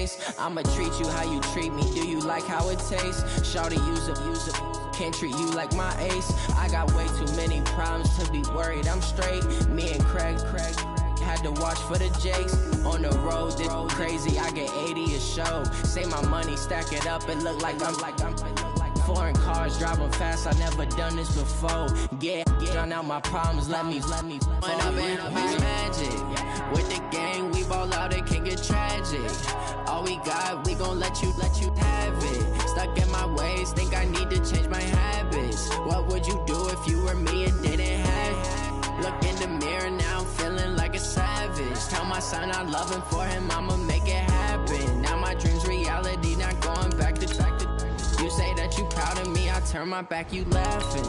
face. I'ma treat you how you treat me. Do you like how it tastes? Shawty, use up. Can't treat you like my ace. I got way too many problems to be worried. I'm straight. Me and Craig had to watch for the Jakes. On the road, this crazy. I get 80 a show. Say my money, stack it up, and look like I'm foreign cars, driving fast, I never done this before. Get drown out my problems, let me When up in beach magic. With the gang, we ball out, it can get tragic. All we got, we gon' let you have it. Stuck in my ways, think I need to change my habits. What would you do if you were me and didn't have it? Look in the mirror, now I'm feeling like a savage. Tell my son I love him, for him I'ma make it happen. Now my dream's reality, not going back to You say that you proud of me, I turn my back, you laughing.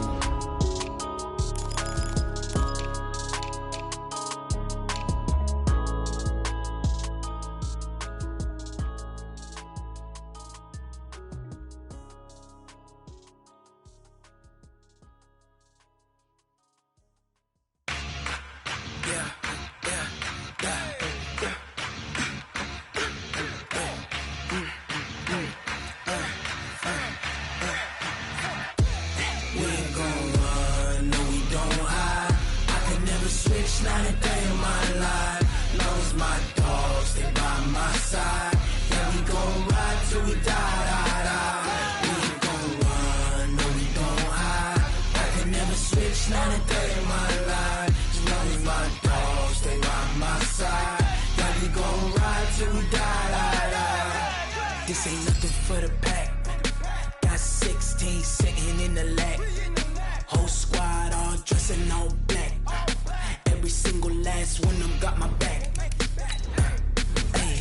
This ain't nothing for the pack. Got 16 sitting in the lap. Whole squad all dressing all black. Every single last one of them got my back. Hey,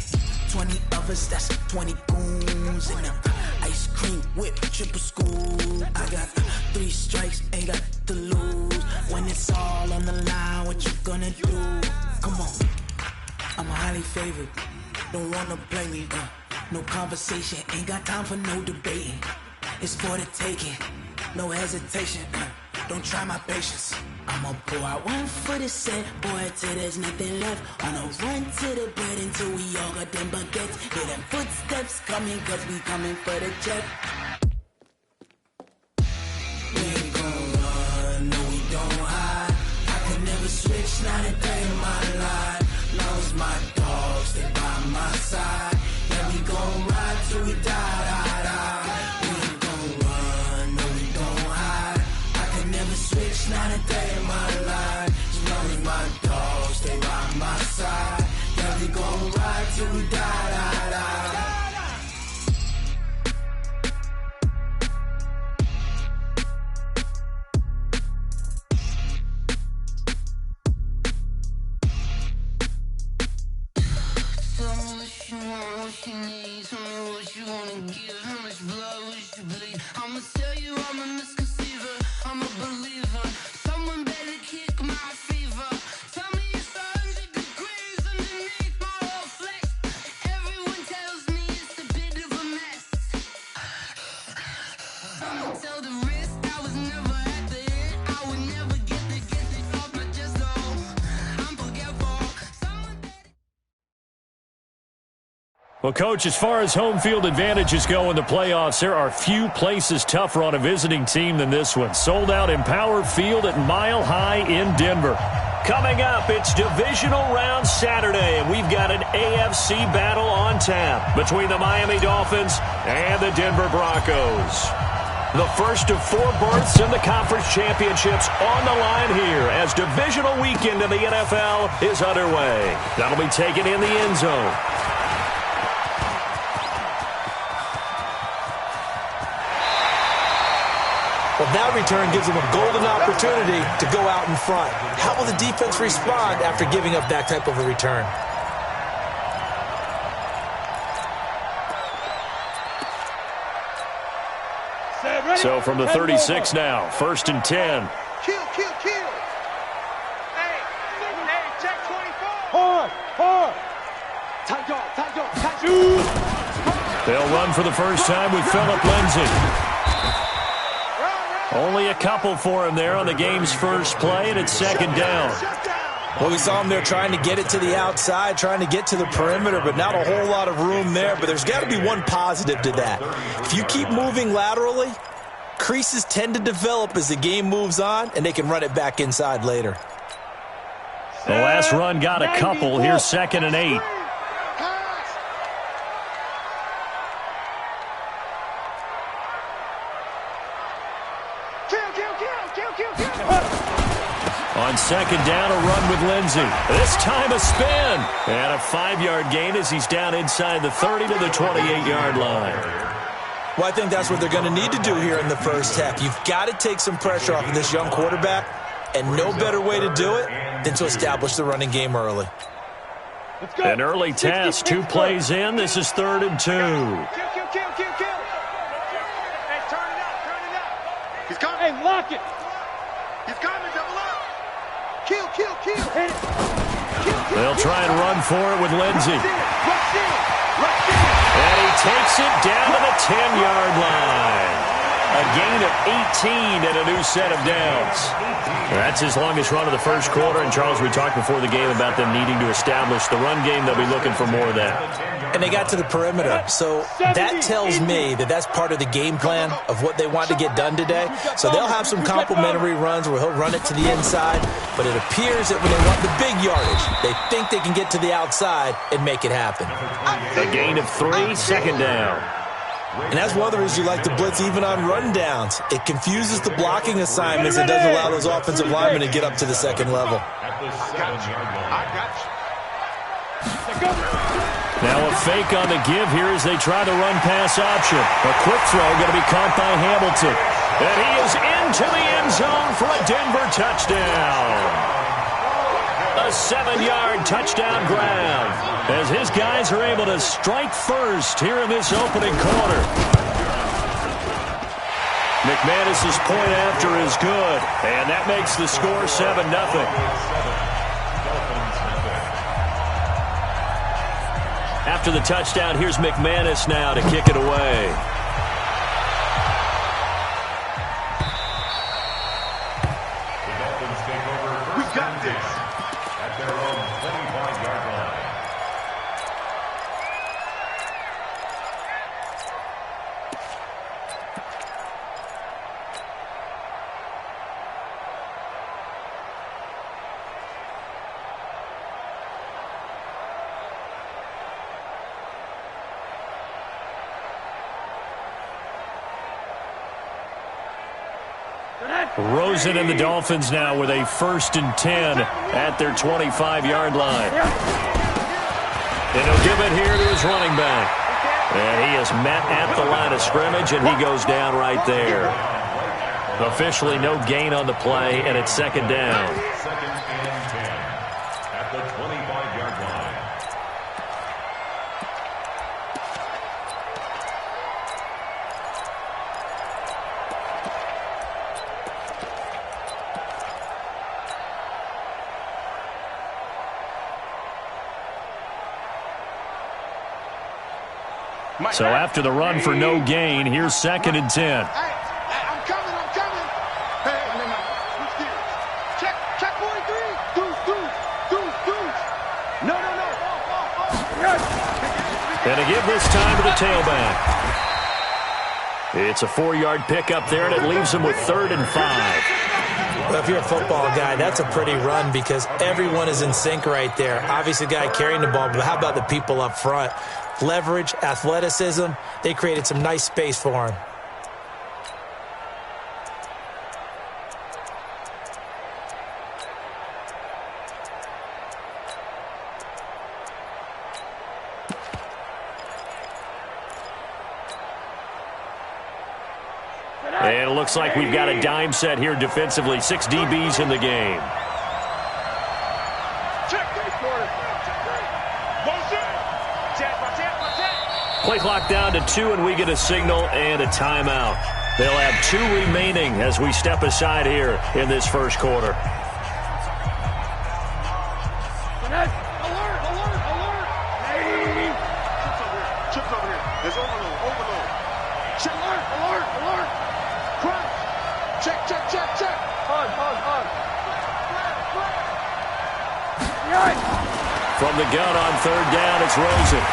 20 of us, that's 20 goons in them. Ice cream whip, triple school. I got 3 strikes, ain't got to lose. When it's all on the line, what you gonna do? Come on, I'm highly favored. Don't wanna play me, no conversation, ain't got time for no debating. It's for the taking, no hesitation. Don't try my patience. I'ma pour out one for the set, boy, till there's nothing left. On a run to the bread until we all got them baguettes. Hear them footsteps coming, cause we coming for the check. We ain't gon' run, no we don't hide. I could never switch, not a day in my life. Long as my dogs, they by my side. Yeah, we gon' ride till we die. We ain't gon' run, no we don't hide. I could never switch, not a day in my life. As long as my dogs, they by my side. Yeah, we gon' ride till we die. What you need, tell me what you wanna give. How much blood would you bleed? I'ma tell you I'm a misconceiver, I'm a believer. Someone better kick my fever. Tell me it's 100 degrees underneath my whole flesh. Everyone tells me it's a bit of a mess. I'ma tell the risk I was never at the end. I would never get it off my chest though. I'm forgetful. Someone better. Well, Coach, as far as home field advantages go in the playoffs, there are few places tougher on a visiting team than this one. Sold out Empower Field at Mile High in Denver. Coming up, it's divisional round Saturday, and we've got an AFC battle on tap between the Miami Dolphins and the Denver Broncos. The first of 4 berths in the conference championships on the line here as divisional weekend in the NFL is underway. That'll be taken in the end zone. Well, that return gives them a golden opportunity to go out in front. How will the defense respond after giving up that type of a return? So from the 36 now, 1st and 10. Kill. Hey, check 24. Hard. Tight dog. They'll run for the first time with Phillip Lindsay. Only a couple for him there on the game's first play, and it's 2nd down. Well, we saw him there trying to get it to the outside, trying to get to the perimeter, but not a whole lot of room there. But there's got to be one positive to that. If you keep moving laterally, creases tend to develop as the game moves on, and they can run it back inside later. The last run got a couple. Here's 2nd and 8. On 2nd down, a run with Lindsey. This time a spin. And a 5-yard gain as he's down inside the 30 to the 28-yard line. Well, I think that's what they're going to need to do here in the first half. You've got to take some pressure off of this young quarterback, and no better way to do it than to establish the running game early. An early test. 2 plays in. This is 3rd and 2. Kill. Hey, turn it up. He's coming. Hey, lock it. He's coming, double up. Kill. Hit it. Kill. They'll try and run for it with Lindsey. And he takes it down to the 10-yard line. A gain of 18 and a new set of downs. That's his longest run of the first quarter. And, Charles, we talked before the game about them needing to establish the run game. They'll be looking for more of that. And they got to the perimeter. So that tells me that that's part of the game plan of what they want to get done today. So they'll have some complimentary runs where he'll run it to the inside. But it appears that when they want the big yardage, they think they can get to the outside and make it happen. A gain of 3, 2nd down. And that's one of the reasons you like to blitz even on run downs. It confuses the blocking assignments. It doesn't allow those offensive linemen to get up to the 2nd level. I got you. Now a fake on the give here as they try the run-pass option. A quick throw going to be caught by Hamilton. And he is into the end zone for a Denver touchdown. A 7-yard touchdown grab as his guys are able to strike first here in this opening quarter. McManus's point after is good, and that makes the score 7-0. After the touchdown, here's McManus now to kick it away. We got this. At their own 25-yard line. Rosen and the Dolphins now with a 1st and 10 at their 25-yard line. And he'll give it here to his running back. And he is met at the line of scrimmage, and he goes down right there. Officially no gain on the play, and it's 2nd down. 2nd and 10 at the 25-yard line. So after the run for no gain, here's 2nd and 10. Hey, I'm coming. Hey, switch gears. Check 43. Deuce. No. And to give this time to the tailback. It's a 4-yard pickup there, and it leaves him with 3rd and 5. Well, if you're a football guy, that's a pretty run because everyone is in sync right there. Obviously, the guy carrying the ball, but how about the people up front? Leverage, athleticism, they created some nice space for him. And it looks like we've got a dime set here defensively. 6 DBs in the game. Play clock down to 2, and we get a signal and a timeout. They'll have 2 remaining as we step aside here in this first quarter. Alert! Chips over here. There's overload. Alert! Crunch! Check. On. From the gun on third down, it's Rosen.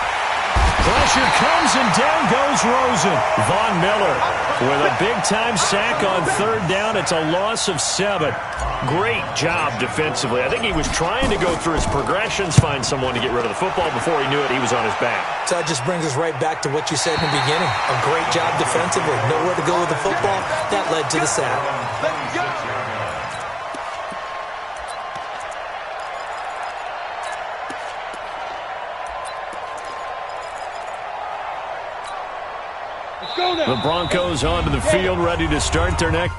Pressure comes and down goes Rosen. Von Miller with a big-time sack on third down. It's a loss of 7. Great job defensively. I think he was trying to go through his progressions, find someone to get rid of the football. Before he knew it, he was on his back. So that just brings us right back to what you said in the beginning. A great job defensively. Nowhere to go with the football. That led to the sack. Let's go. The Broncos onto the field, ready to start their next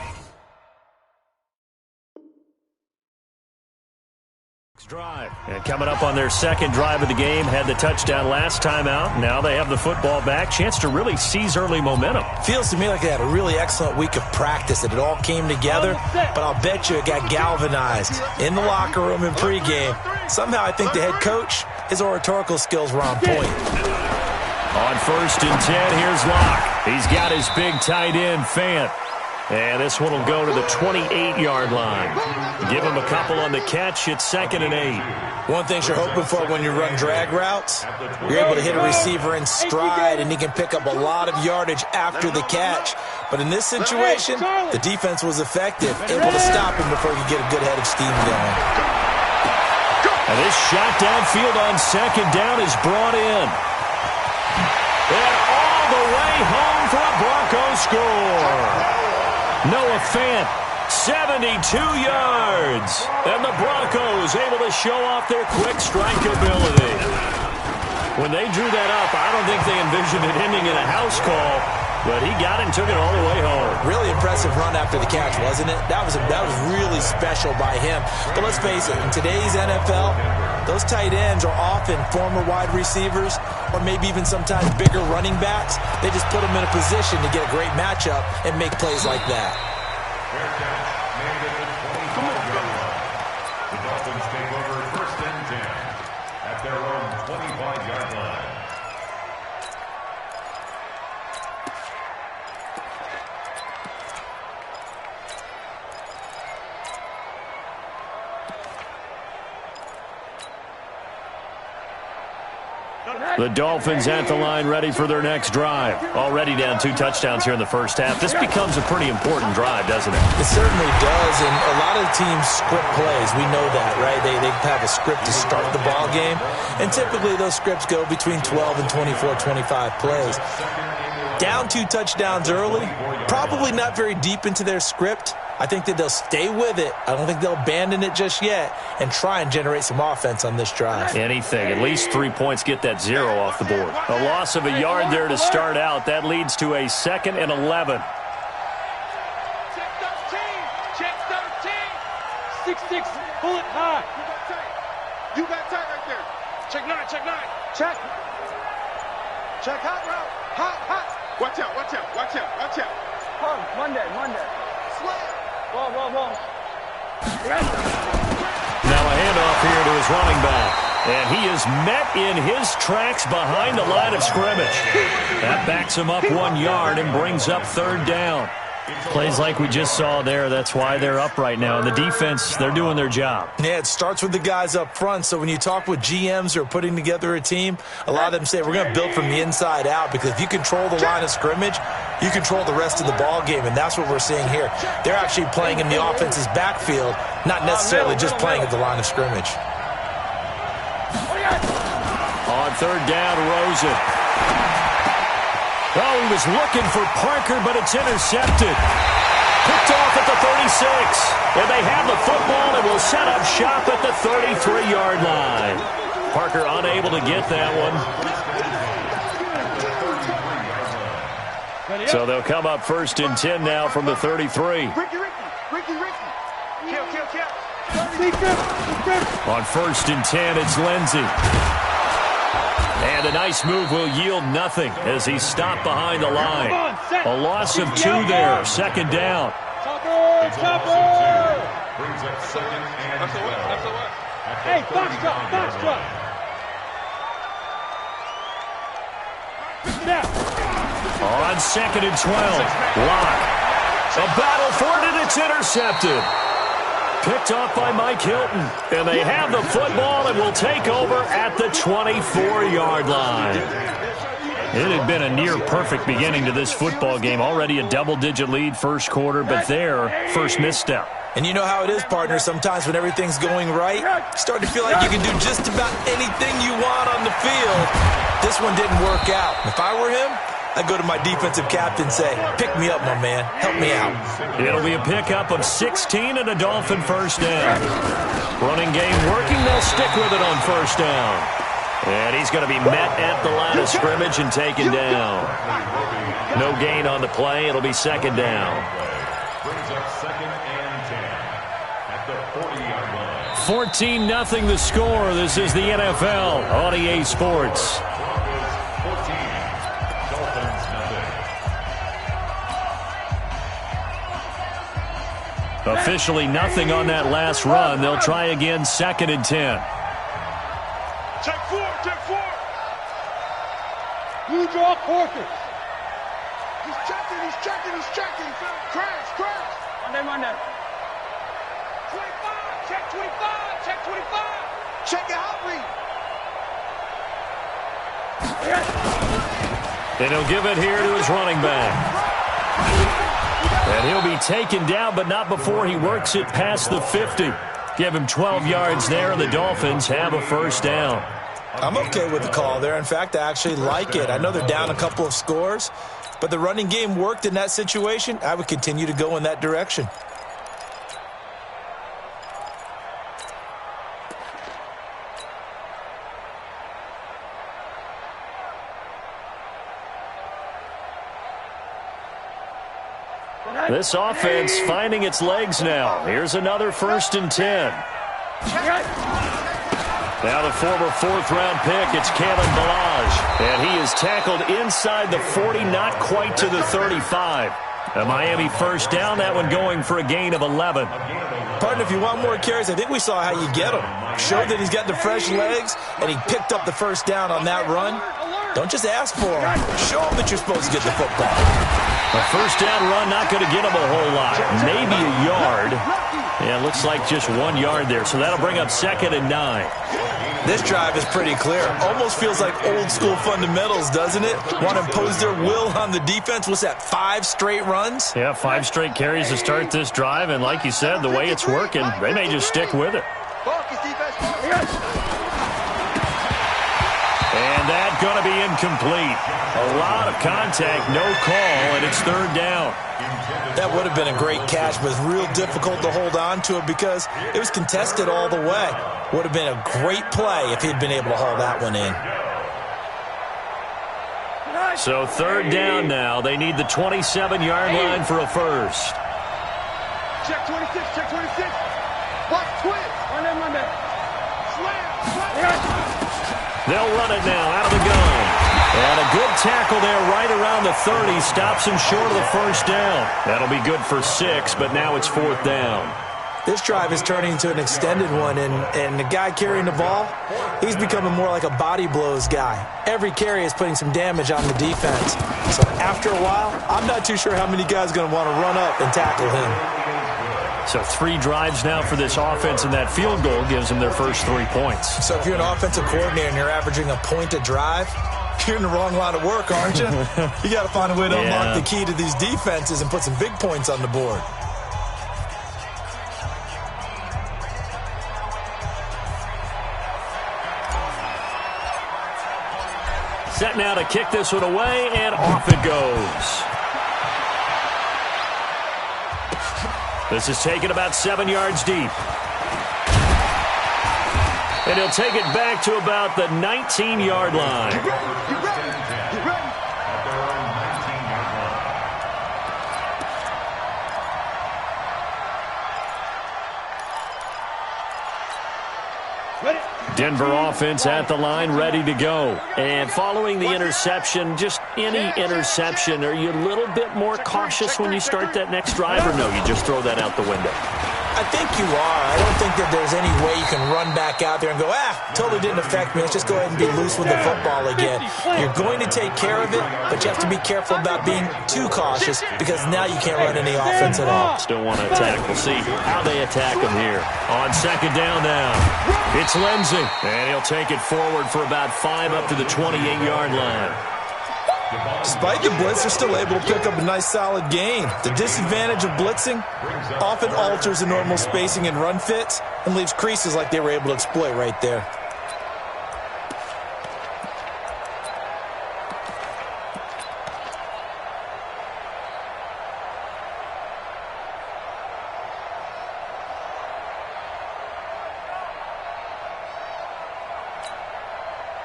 drive. And coming up on their second drive of the game, had the touchdown last time out. Now they have the football back. Chance to really seize early momentum. Feels to me like they had a really excellent week of practice, that it all came together. But I'll bet you it got galvanized in the locker room in pregame. Somehow I think the head coach, his oratorical skills were on point. On 1st and 10, here's Locke. He's got his big tight end, Fant. And this one will go to the 28-yard line. Give him a couple on the catch. It's 2nd and 8. One thing you're hoping for when you run drag routes, you're able to hit a receiver in stride, and he can pick up a lot of yardage after the catch. But in this situation, the defense was effective, able to stop him before he could get a good head of steam going. And this shot downfield on 2nd down is brought in. And all the way home for a Broncos score. Noah Fant, 72 yards. And the Broncos able to show off their quick strike ability. When they drew that up, I don't think they envisioned it ending in a house call, but he got it and took it all the way home. Really impressive run after the catch, wasn't it? That was really special by him. But let's face it, in today's NFL, those tight ends are often former wide receivers or maybe even sometimes bigger running backs. They just put them in a position to get a great matchup and make plays like that. The Dolphins take over 1st and 10 at their own 25-yard line. The Dolphins at the line, ready for their next drive. Already down 2 touchdowns here in the first half. This becomes a pretty important drive, doesn't it? It certainly does, and a lot of teams script plays. We know that, right? They have a script to start the ball game, and typically those scripts go between 12 and 24, 25 plays. Down 2 touchdowns early, probably not very deep into their script. I think that they'll stay with it. I don't think they'll abandon it just yet and try and generate some offense on this drive. Anything. At least 3 points, get that 0 off the board. A loss of a yard there to start out. That leads to a 2nd and 11. Check 13. Check 13. 6-6. Pull it high. You got tight right there. Check 9. Check 9. Check. Check hot route. Hot. Watch out. Watch out. Monday. Slap. Whoa. Now a handoff here to his running back. And he is met in his tracks behind the line of scrimmage. That backs him up 1 yard and brings up 3rd down. Plays like we just saw there. That's why they're up right now. And the defense, they're doing their job. Yeah, it starts with the guys up front. So when you talk with GMs who are putting together a team, a lot of them say we're going to build from the inside out, because if you control the line of scrimmage, you control the rest of the ball game, and that's what we're seeing here. They're actually playing in the offense's backfield, not necessarily just playing at the line of scrimmage. On 3rd down, Rosen. Oh, he was looking for Parker, but it's intercepted. Picked off at the 36. And they have the football and will set up shop at the 33-yard line. Parker unable to get that one. So they'll come up 1st and 10 now from the 33. Ricky. Kill. On 1st and 10, it's Lindsey. And a nice move will yield nothing as he's stopped behind the line. A loss of 2 there, 2nd down. Chopper! Brings up 2nd and 12. Hey, box drop. On 2nd and 12, Locke. A battle for it, and it's intercepted. Picked off by Mike Hilton. And they have the football and will take over at the 24-yard line. It had been a near-perfect beginning to this football game. Already a double-digit lead first quarter, but their first misstep. And you know how it is, partner. Sometimes when everything's going right, you start to feel like you can do just about anything you want on the field. This one didn't work out. If I were him, I'd go to my defensive captain and say, pick me up, my man. Help me out. It'll be a pickup of 16 and a Dolphin first down. Running game working. They'll stick with it on first down. And he's going to be met at the line of scrimmage and taken down. No gain on the play. It'll be second down. Brings up second and 10 at the 40-yard line. 14-0 the score. This is the NFL on EA Sports. Officially nothing on that last run. They'll try again, second and 10. Check four, check four. You draw quarters. He's checking, he's checking, he's checking. Crash, crash. Monday. 25, check 25, check 25. Check your out read. And he'll give it here to his running back. And he'll be taken down, but not before he works it past the 50. Give him 12 yards there, and the Dolphins have a first down. I'm okay with the call there. In fact, I actually like it. I know they're down a couple of scores, but the running game worked in that situation. I would continue to go in that direction. This offense finding its legs now. Here's another first and 10. Now the former fourth-round pick, it's Kalen Ballage. And he is tackled inside the 40, not quite to the 35. A Miami first down, that one going for a gain of 11. Partner, if you want more carries, I think we saw how you get him. Showed that he's got the fresh legs, and he picked up the first down on that run. Don't just ask for him. Show him that you're supposed to get the football. A first down run, not going to get him a whole lot. Maybe a yard. Yeah, it looks like just 1 yard there. So that'll bring up second and 9. This drive is pretty clear. Almost feels like old school fundamentals, doesn't it? Want to impose their will on the defense. What's that, 5 straight runs? Yeah, 5 straight carries to start this drive. And like you said, the way it's working, they may just stick with it. And that's going to be incomplete. A lot of contact, no call, and it's third down. That would have been a great catch, but it's real difficult to hold on to it because it was contested all the way. Would have been a great play if he'd been able to haul that one in. So third down now. They need the 27-yard line for a first. Check 26, check 26. Watch twist. Monday. Slam. They'll run it now out of the gun. And a good tackle there right around the 30. Stops him short of the first down. That'll be good for 6, but now it's fourth down. This drive is turning into an extended one, and the guy carrying the ball, he's becoming more like a body blows guy. Every carry is putting some damage on the defense. So after a while, I'm not too sure how many guys are going to want to run up and tackle him. So 3 drives now for this offense, and that field goal gives them their first 3 points. So if you're an offensive coordinator and you're averaging a point a drive, you're in the wrong line of work, aren't you? You got to find a way to unlock the key to these defenses and put some big points on the board. Set now to kick this one away, and off it goes. This is taken about 7 yards deep. And he'll take it back to about the 19-yard line. Denver offense at the line, ready to go. And following the interception, just any interception, are you a little bit more cautious when you start that next drive, or no, you just throw that out the window? I think you are. I don't think that there's any way you can run back out there and go, totally didn't affect me. Let's just go ahead and be loose with the football again. You're going to take care of it, but you have to be careful about being too cautious because now you can't run any offense at all. Still want to attack. We'll see how they attack him here. On second down now, it's Lindsey, and he'll take it forward for about 5 up to the 28-yard line. Despite the blitz, they're still able to pick up a nice solid gain. The disadvantage of blitzing often alters the normal spacing and run fits and leaves creases like they were able to exploit right there.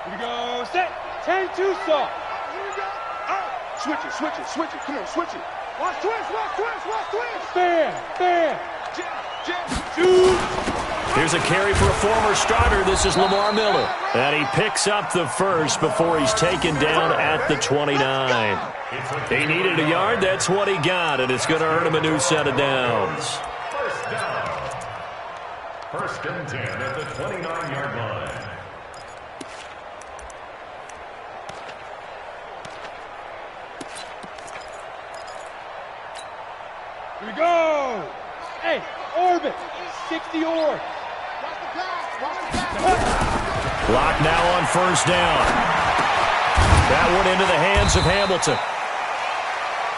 Here we go. Set. 10-2 soft. Switch it. Come on, switch it. Watch twist. Bam. Here's a carry for a former starter. This is Lamar Miller. And he picks up the first before he's taken down at the 29. He needed a yard. That's what he got, and it's going to earn him a new set of downs. First down. First and 10 at the 29-yard line. Here we go. Hey, orbit. 60 orb. Clock now on first down. That one into the hands of Hamilton.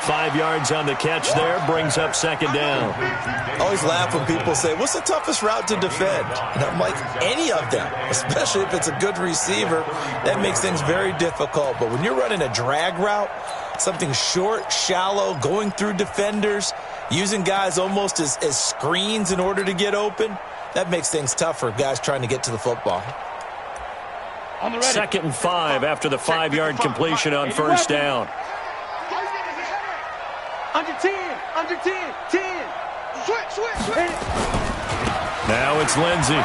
5 yards on the catch there, brings up second down. I always laugh when people say, what's the toughest route to defend? And I'm like, any of them, especially if it's a good receiver. That makes things very difficult. But when you're running a drag route, something short, shallow, going through defenders, using guys almost as screens in order to get open, that makes things tough for guys trying to get to the football. Second and 5 after the 5-yard completion on first down. Under 10. 10. Switch. Now it's Lindsey.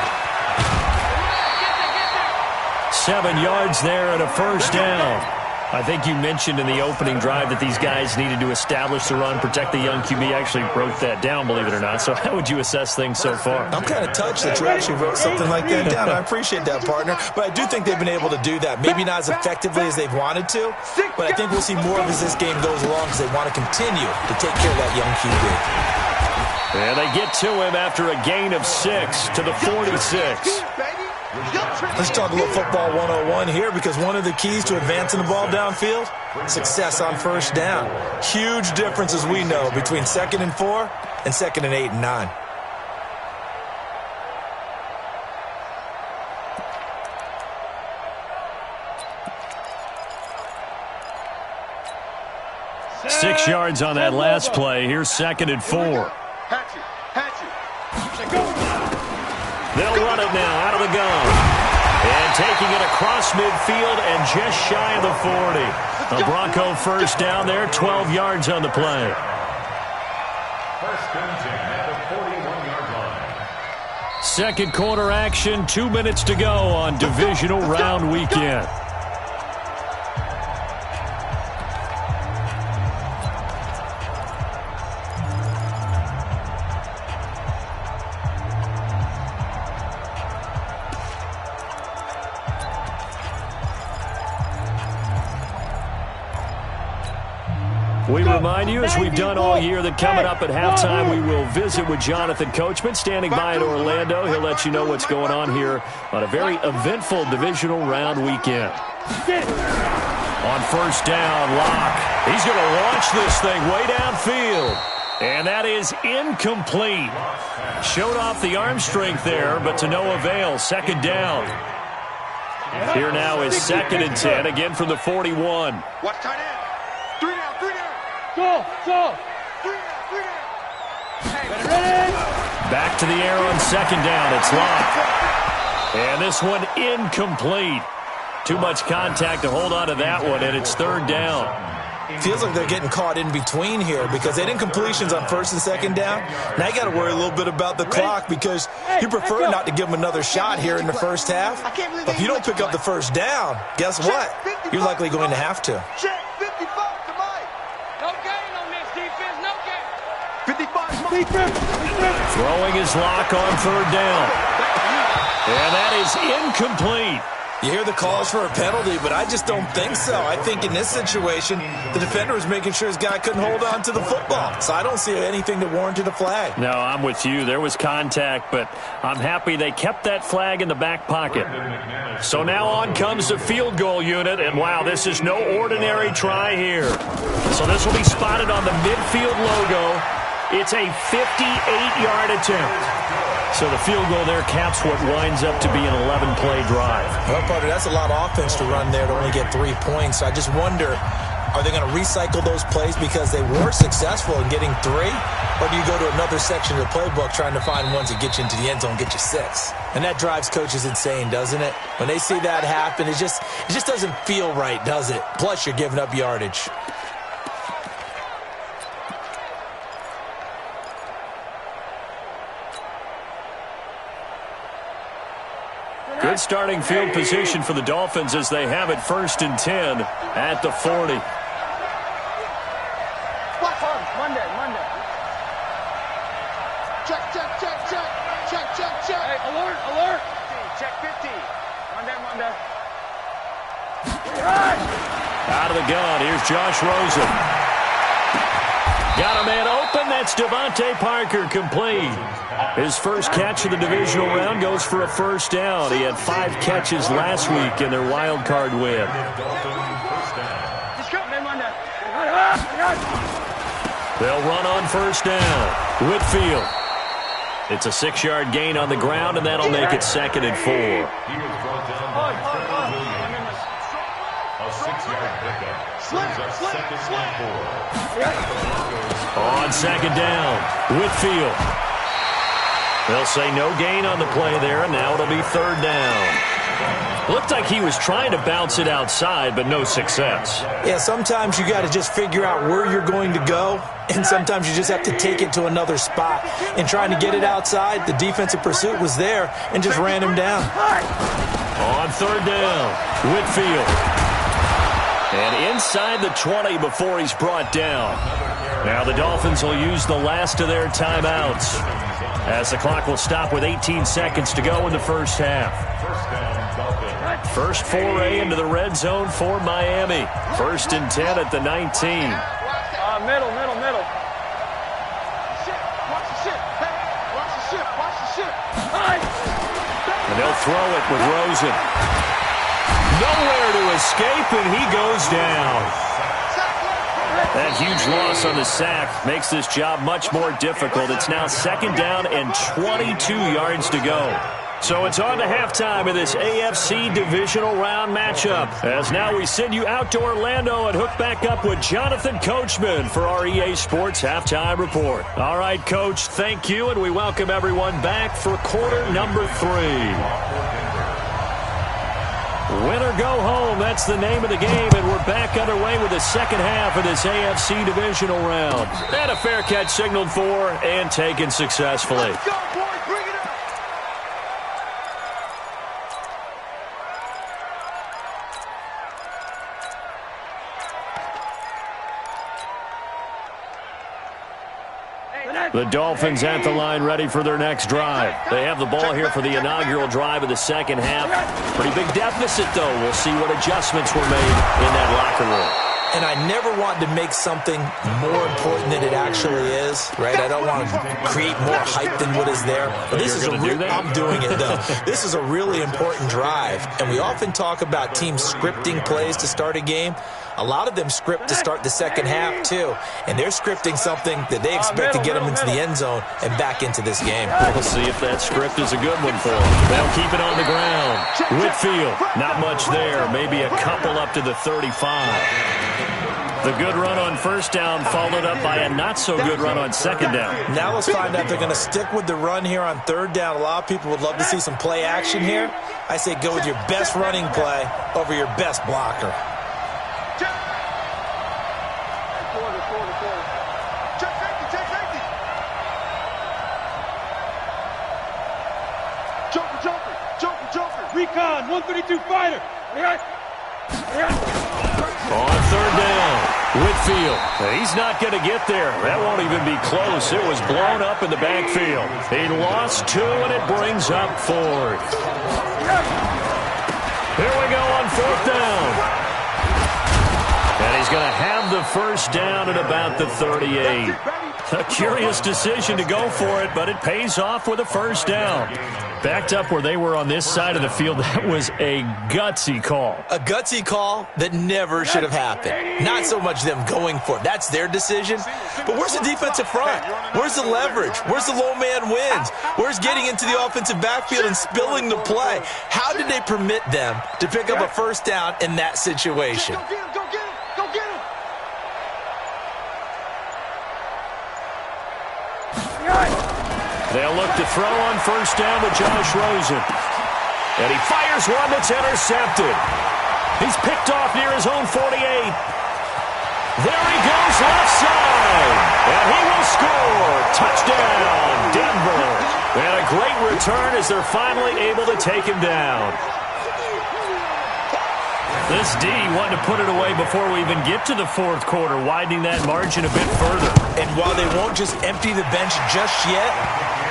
7 yards there and a first down. I think you mentioned in the opening drive that these guys needed to establish the run, protect the young QB. I actually wrote that down, believe it or not. So how would you assess things so far? I'm kind of touched that you actually wrote something like that down. I appreciate that, partner. But I do think they've been able to do that. Maybe not as effectively as they've wanted to, but I think we'll see more of as this game goes along because they want to continue to take care of that young QB. And they get to him after a gain of 6 to the 46. Let's talk a little football 101 here because one of the keys to advancing the ball downfield, success on first down. Huge difference, as we know, between 2nd and 4 and 2nd and 8 and 9. Six yards on that last play. Here's 2nd and 4. They'll run it now out of the gun. And taking it across midfield and just shy of the 40. A Bronco first down there, 12 yards on the play. First and 10 at the 41-yard line. Second quarter action, 2 minutes to go on divisional round weekend. We remind you, as we've done all year, that coming up at halftime, we will visit with Jonathan Coachman, standing by in Orlando. He'll let you know what's going on here on a very eventful divisional round weekend. On first down, Locke. He's going to launch this thing way downfield. And that is incomplete. Showed off the arm strength there, but to no avail. Second down. Here now is 2nd and 10, again from the 41. Watch tight end. 3 down. Go. 3 down. Ready? Back to the air on second down. It's Locke. And this one incomplete. Too much contact to hold on to that one, and it's 3rd down. Feels like they're getting caught in between here because they had incompletions on 1st and 2nd down. Now you got to worry a little bit about the clock because you prefer not to give them another shot here in the first half. But if you don't pick up the first down, guess what? You're likely going to have to. Check 55 to Mike. No gain on this defense, no gain. Throwing his lock on third down. And that is incomplete. You hear the calls for a penalty, but I just don't think so. I think in this situation, the defender was making sure his guy couldn't hold on to the football. So I don't see anything that warranted a flag. No, I'm with you. There was contact, but I'm happy they kept that flag in the back pocket. So now on comes the field goal unit, and wow, this is no ordinary try here. So this will be spotted on the midfield logo. It's a 58-yard attempt. So the field goal there caps what winds up to be an 11-play drive. Well, partner, that's a lot of offense to run there to only get 3 points. So I just wonder, are they going to recycle those plays because they were successful in getting 3? Or do you go to another section of the playbook trying to find ones that get you into the end zone and get you 6? And that drives coaches insane, doesn't it? When they see that happen, it just doesn't feel right, does it? Plus, you're giving up yardage. Good starting field position for the Dolphins as they have it 1st and 10 at the 40. Monday. Check. Hey, alert. Check 50. Monday. Out of the gun, here's Josh Rosen. Got a man open, that's Devontae Parker, complete. His first catch of the divisional round goes for a first down. He had 5 catches last week in their wild card win. They'll run on first down. Whitfield. It's a 6-yard gain on the ground, and that'll make it 2nd and 4. A 6-yard pickup. Brings up 2nd and 4. On 2nd down, Whitfield. They'll say no gain on the play there, and now it'll be 3rd down. Looked like he was trying to bounce it outside, but no success. Yeah, sometimes you got to just figure out where you're going to go, and sometimes you just have to take it to another spot. In trying to get it outside, the defensive pursuit was there and just ran him down. On 3rd down, Whitfield. And inside the 20 before he's brought down. Now the Dolphins will use the last of their timeouts, as the clock will stop with 18 seconds to go in the first half. First foray into the red zone for Miami. 1st and 10 at the 19. Middle. And they'll throw it with Rosen. Nowhere to escape, and he goes down. That huge loss on the sack makes this job much more difficult. It's now 2nd down and 22 yards to go. So it's on to halftime of this AFC divisional round matchup. As now we send you out to Orlando and hook back up with Jonathan Coachman for our EA Sports Halftime Report. All right, Coach, thank you, and we welcome everyone back for quarter number 3. Win or go home, that's the name of the game, and we're back underway with the second half of this AFC divisional round. And a fair catch signaled for and taken successfully. Let's go, boys, bring it up. The Dolphins at the line ready for their next drive. They have the ball here for the inaugural drive of the second half. Pretty big deficit, though. We'll see what adjustments were made in that locker room. And I never want to make something more important than it actually is, right? I don't want to create more hype than what is there. But this is I'm doing it, though. This is a really important drive. And we often talk about teams scripting plays to start a game. A lot of them script to start the second half, too. And they're scripting something that they expect to get them into the end zone and back into this game. We'll see if that script is a good one for them. They'll keep it on the ground. Whitfield, not much there. Maybe a couple up to the 35. The good run on first down followed up by a not-so-good run on second down. Now let's find out if they're going to stick with the run here on third down. A lot of people would love to see some play action here. I say go with your best running play over your best blocker. Recon, 132 fighter. On third down, Whitfield, he's not going to get there. That won't even be close. It was blown up in the backfield. He lost 2, and it brings up 4th. Here we go on 4th down. And he's going to have the first down at about the 38. A curious decision to go for it, but it pays off with a first down. Backed up where they were on this side of the field, that was a gutsy call. A gutsy call that never should have happened. Not so much them going for it. That's their decision. But where's the defensive front? Where's the leverage? Where's the low man wins? Where's getting into the offensive backfield and spilling the play? How did they permit them to pick up a first down in that situation? They'll look to throw on first down with Josh Rosen. And he fires one that's intercepted. He's picked off near his own 48. There he goes left side. And he will score. Touchdown, Denver. And a great return as they're finally able to take him down. This D wanted to put it away before we even get to the 4th quarter, widening that margin a bit further. And while they won't just empty the bench just yet,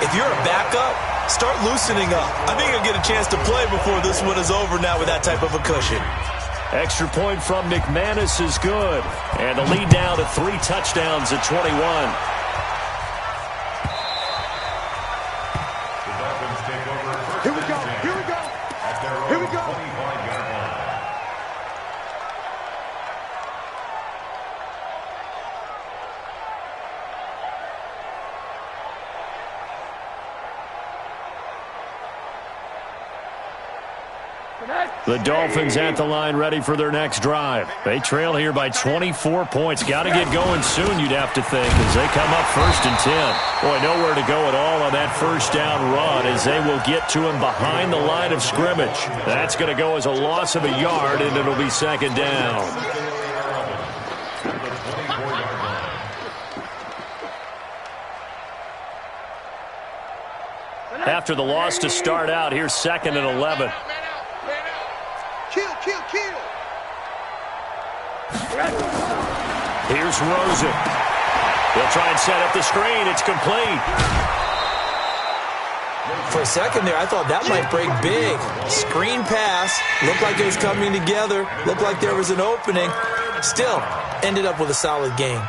if you're a backup, start loosening up. I think you'll get a chance to play before this one is over now with that type of a cushion. Extra point from McManus is good. And the lead now to 3 touchdowns at 21. Here we go. Here we go. Here we go. The Dolphins at the line ready for their next drive. They trail here by 24 points. Got to get going soon, you'd have to think, as they come up 1st and 10. Boy, nowhere to go at all on that first down run as they will get to him behind the line of scrimmage. That's going to go as a loss of a yard, and it'll be 2nd down. After the loss to start out, here's 2nd and 11. Kill. Here's Rosen. He'll try and set up the screen. It's complete. For a second there, I thought that might break big. Screen pass. Looked like it was coming together. Looked like there was an opening. Still, ended up with a solid game.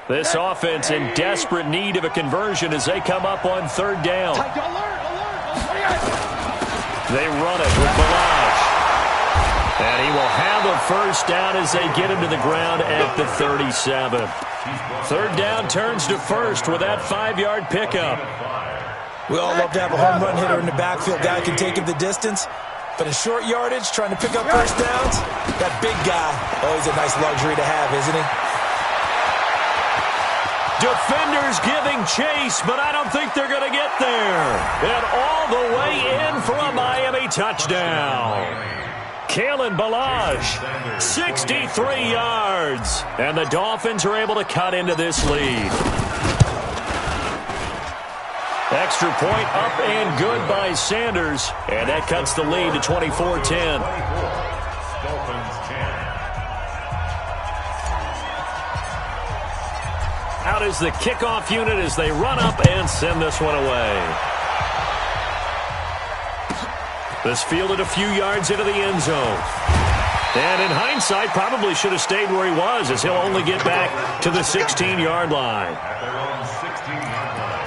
This offense in desperate need of a conversion as they come up on 3rd down. They run it with Balazs. And he will have a first down as they get him to the ground at the 37. 3rd down turns to 1st with that 5-yard pickup. We all love to have a home run hitter in the backfield. Guy can take him the distance. But in short yardage, trying to pick up first downs, that big guy, always a nice luxury to have, isn't he? Defenders giving chase, but I don't think they're going to get there. And all the way in for a Miami touchdown. Kalen Balazs, 63 yards. And the Dolphins are able to cut into this lead. Extra point up and good by Sanders. And that cuts the lead to 24-10. Out is the kickoff unit as they run up and send this one away. This fielded a few yards into the end zone. And in hindsight, probably should have stayed where he was as he'll only get back to the 16-yard line. At their own 16-yard line.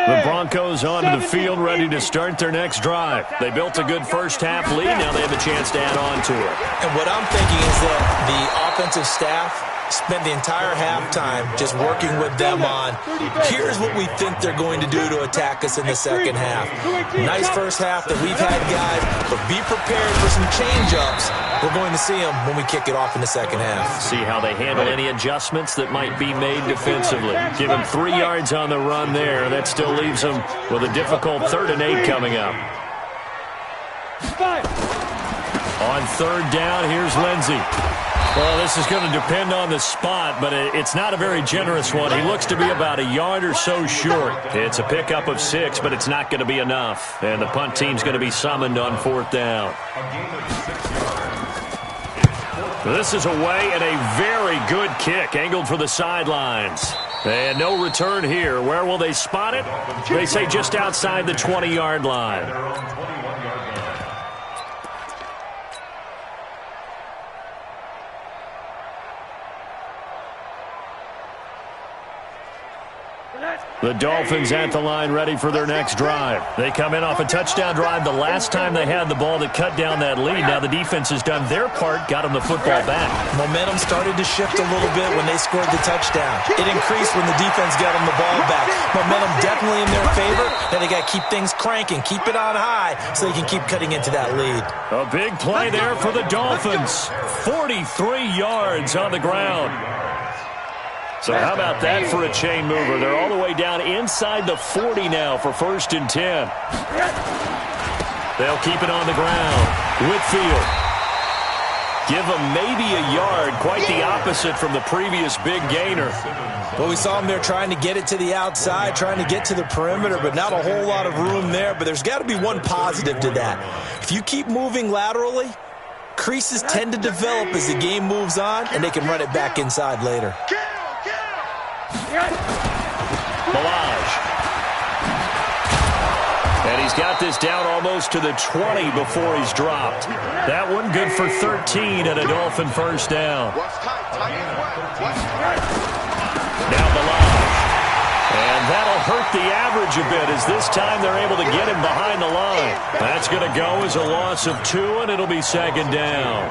The Broncos onto the field, ready to start their next drive. They built a good first-half lead. Now they have a chance to add on to it. And what I'm thinking is that the offensive staff spent the entire halftime just working with them on, here's what we think they're going to do to attack us in the second half. Nice first half that we've had, guys, but be prepared for some change-ups. We're going to see them when we kick it off in the second half. See how they handle any adjustments that might be made defensively. Give them 3 yards on the run there. That still leaves them with a difficult 3rd and 8 coming up. On 3rd down, here's Lindsey. Well, this is going to depend on the spot, but it's not a very generous one. He looks to be about a yard or so short. It's a pickup of 6, but it's not going to be enough. And the punt team's going to be summoned on 4th down. This is away and a very good kick, angled for the sidelines. And no return here. Where will they spot it? They say just outside the 20-yard line. The Dolphins at the line, ready for their next drive. They come in off a touchdown drive the last time they had the ball that cut down that lead. Now the defense has done their part, got them the football back. Momentum started to shift a little bit when they scored the touchdown. It increased when the defense got them the ball back. Momentum definitely in their favor. Now they got to keep things cranking, keep it on high so they can keep cutting into that lead. A big play there for the Dolphins. 43 yards on the ground. So how about that for a chain mover? They're all the way down inside the 40 now for 1st and 10. They'll keep it on the ground. Whitfield. Give them maybe a yard. Quite the opposite from the previous big gainer. Well, we saw them there trying to get it to the outside, trying to get to the perimeter, but not a whole lot of room there. But there's got to be one positive to that. If you keep moving laterally, creases tend to develop as the game moves on, and they can run it back inside later. Balaj. And he's got this down almost to the 20 before he's dropped. That one good for 13 and a Dolphin 1st down. Now Balaj. And that'll hurt the average a bit as this time they're able to get him behind the line. That's going to go as a loss of 2, and it'll be 2nd down.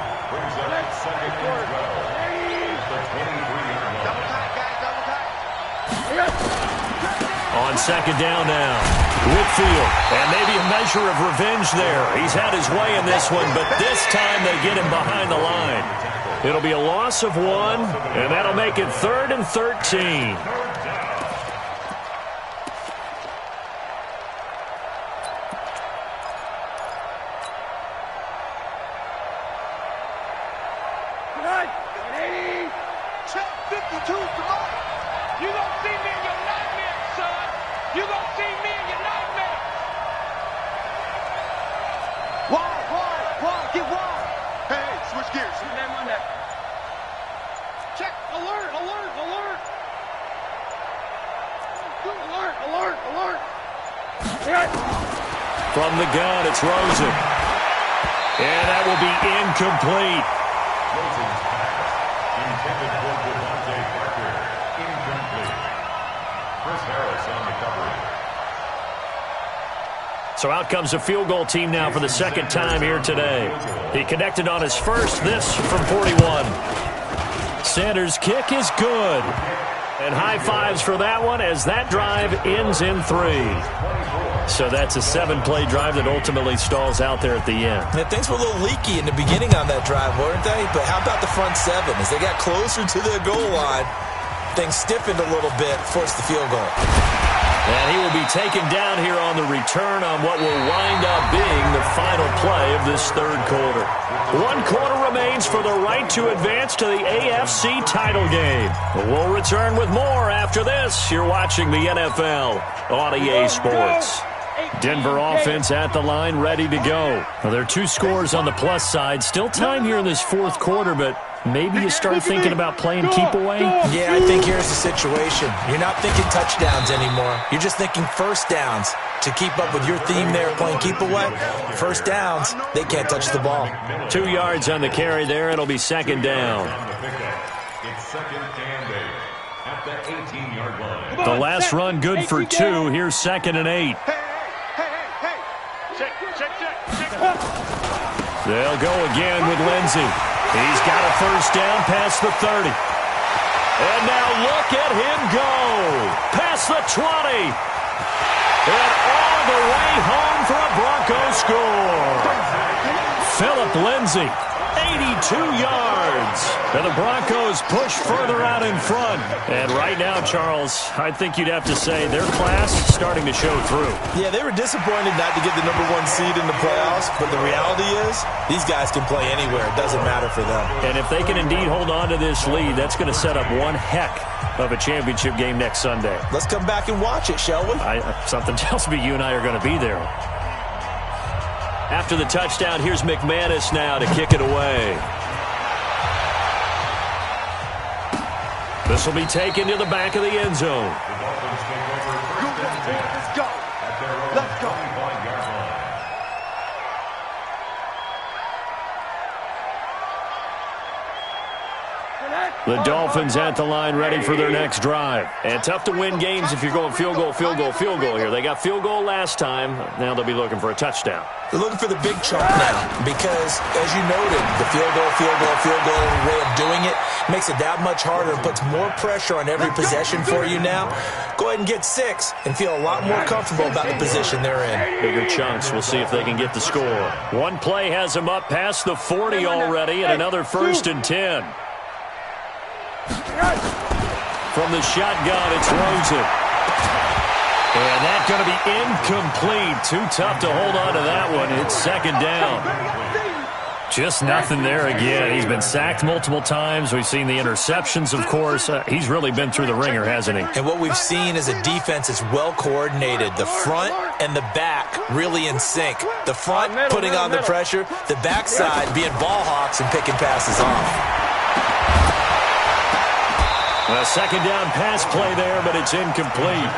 On 2nd down now, Whitfield, and maybe a measure of revenge there. He's had his way in this one, but this time they get him behind the line. It'll be a loss of 1, and that'll make it 3rd and 13. From the gun, it's Rosen. And that will be incomplete. Intended for Devontae Parker. Incomplete. Chris Harris on the coverage. So out comes a field goal team now for the 2nd time here today. He connected on his first, this from 41. Sanders' kick is good. And high fives for that one as that drive ends in 3. So that's a 7-play drive that ultimately stalls out there at the end. And things were a little leaky in the beginning on that drive, weren't they? But how about the front 7? As they got closer to the goal line, things stiffened a little bit, forced the field goal. And he will be taken down here on the return on what will wind up being the final play of this 3rd quarter. 1 quarter remains for the right to advance to the AFC title game. We'll return with more after this. You're watching the NFL on EA Sports. Denver offense at the line, ready to go. Well, there are 2 scores on the plus side. Still time here in this 4th quarter, but maybe you start thinking about playing keep away? Yeah, I think here's the situation. You're not thinking touchdowns anymore. You're just thinking 1st downs. To keep up with your theme there, playing keep away, 1st downs, they can't touch the ball. 2 yards on the carry there. It'll be 2nd down. It's 2nd and 8. at the 18-yard line. The last run good for 2. Here's 2nd and 8. Hey. Check. They'll go again with Lindsey. He's got a first down past the 30. And now look at him go. Past the 20. And all the way home for a Broncos score. Philip Lindsey, 82 yards. And the Broncos push further out in front. And right now, Charles, I think you'd have to say their class starting to show through. Yeah, they were disappointed not to get the #1 seed in the playoffs, but the reality is these guys can play anywhere. It doesn't matter for them. And if they can indeed hold on to this lead, that's going to set up one heck of a championship game next Sunday. Let's come back and watch it, shall we? Something tells me you and I are going to be there. After the touchdown, here's McManus now to kick it away. This will be taken to the back of the end zone. Let's go. The Dolphins at the line ready for their next drive. And tough to win games if you're going field goal here. They got field goal last time. Now they'll be looking for a touchdown. They're looking for the big chunk now because, as you noted, the field goal way of doing it makes it that much harder and puts more pressure on every possession for you now. Go ahead and get 6 and feel a lot more comfortable about the position they're in. Bigger chunks. We'll see if they can get the score. One play has them up past the 40 already and another 1st and 10. From the shotgun, it's Rosen. And that's going to be incomplete. Too tough to hold on to that one. It's 2nd down. Just nothing there again. He's been sacked multiple times. We've seen the interceptions, of course. He's really been through the ringer, hasn't he? And what we've seen is a defense that's well coordinated. The front and the back really in sync. The front putting on the pressure. The backside being ball hawks and picking passes off. A 2nd down pass play there, but it's incomplete.